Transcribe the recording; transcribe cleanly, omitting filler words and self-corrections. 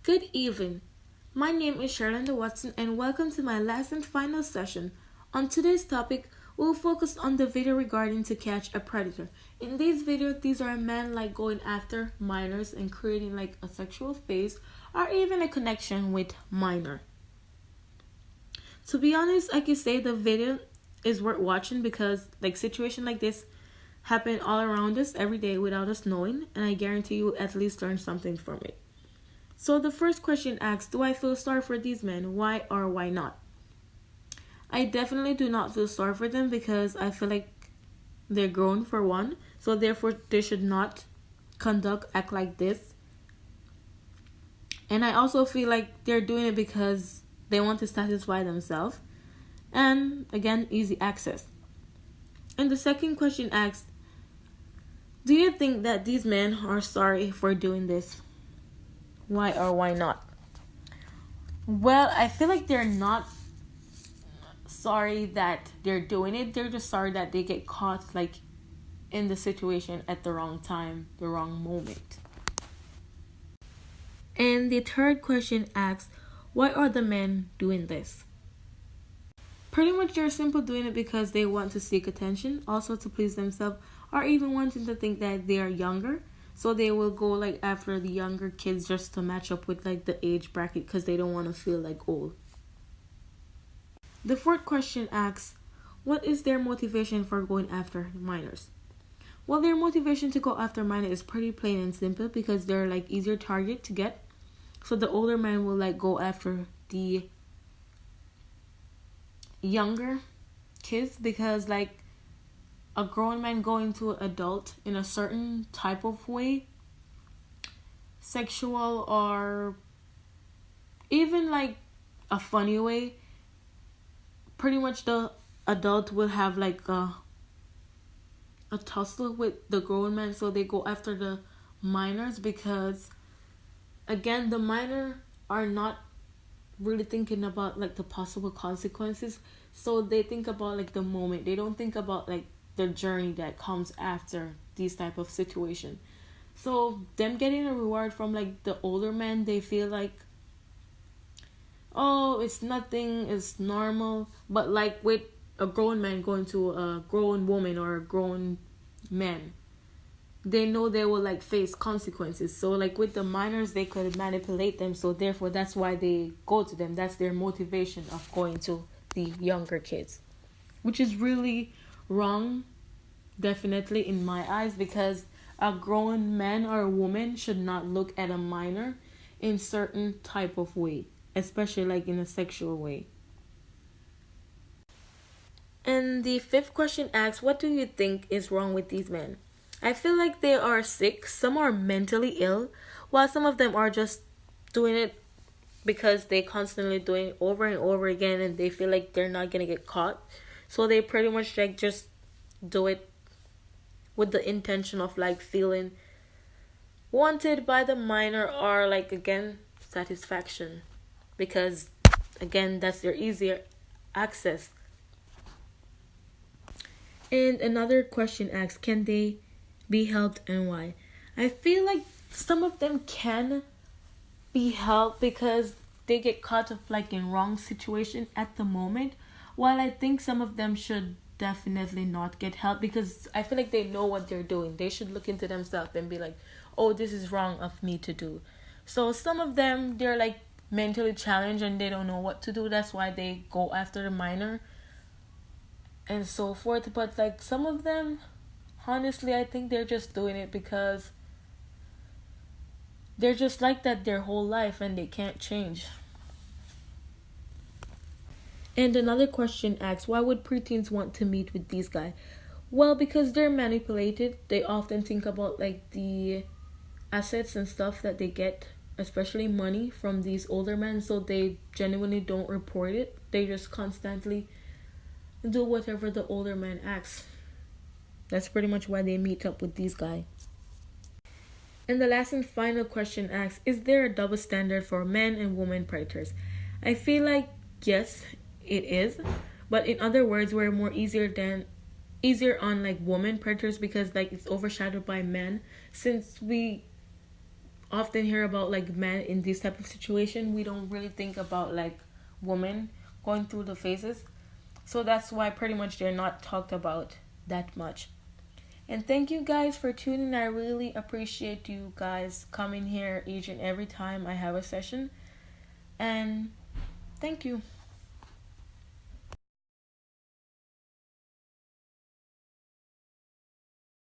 Good evening. My name is Sherlinda Watson and welcome to my last and final session. On today's topic, we'll focus on the video regarding to catch a predator. In these videos, these are men going after minors and creating a sexual phase or even a connection with minor. To be honest, I can say the video is worth watching because situation like this happen all around us every day without us knowing, and I guarantee you at least learn something from it. So the first question asks, do I feel sorry for these men? Why or why not? I definitely do not feel sorry for them because I feel like they're grown for one. So therefore they should not act like this. And I also feel like they're doing it because they want to satisfy themselves. And again, easy access. And the second question asks, do you think that these men are sorry for doing this? Why or why not? Well, I feel like they're not sorry that they're doing it. They're just sorry that they get caught in the situation at the wrong time, the wrong moment. And the third question asks, why are the men doing this? Pretty much they're simply doing it because they want to seek attention, also to please themselves, or even wanting to think that they are younger. So they will go after the younger kids just to match up with the age bracket because they don't want to feel old. The fourth question asks, what is their motivation for going after minors? Well, their motivation to go after minors is pretty plain and simple because they're easier target to get. So the older men will go after the younger kids because a grown man going to an adult in a certain type of way, sexual or even a funny way, pretty much the adult will have a tussle with the grown man. So they go after the minors because again, the minor are not really thinking about the possible consequences. So they think about the moment. They don't think about the journey that comes after these type of situation. So them getting a reward from the older men, they feel oh, it's nothing, it's normal. But with a grown man going to a grown woman or a grown man, they know they will face consequences. So with the minors, they could manipulate them. So therefore that's why they go to them. That's their motivation of going to the younger kids, which is really wrong, definitely in my eyes, because a grown man or a woman should not look at a minor in certain type of way, especially in a sexual way. And the fifth question asks, what do you think is wrong with these men? I feel like they are sick. Some are mentally ill, while some of them are just doing it because they constantly doing it over and over again and they feel like they're not gonna get caught. So they pretty much just do it with the intention of feeling wanted by the minor or again satisfaction, because again that's their easier access. And another question asks, can they be helped and why? I feel like some of them can be helped because they get caught up in wrong situation at the moment, while I think some of them should definitely not get help because I feel like they know what they're doing. They should look into themselves and be oh, this is wrong of me to do. So some of them, they're mentally challenged and they don't know what to do. That's why they go after the minor and so forth. But some of them, honestly, I think they're just doing it because they're just like that their whole life and they can't change. And another question asks, why would preteens want to meet with these guys? Well, because they're manipulated. They often think about the assets and stuff that they get, especially money, from these older men. So they genuinely don't report it. They just constantly do whatever the older man asks. That's pretty much why they meet up with these guys. And the last and final question asks, is there a double standard for men and women predators? I feel like yes, it is. But in other words, we're more easier on women predators because it's overshadowed by men, since we often hear about like men in this type of situation. We don't really think about like women going through the phases. So that's why pretty much they're not talked about that much. And thank you guys for tuning. I really appreciate you guys coming here each and every time I have a session. And thank you.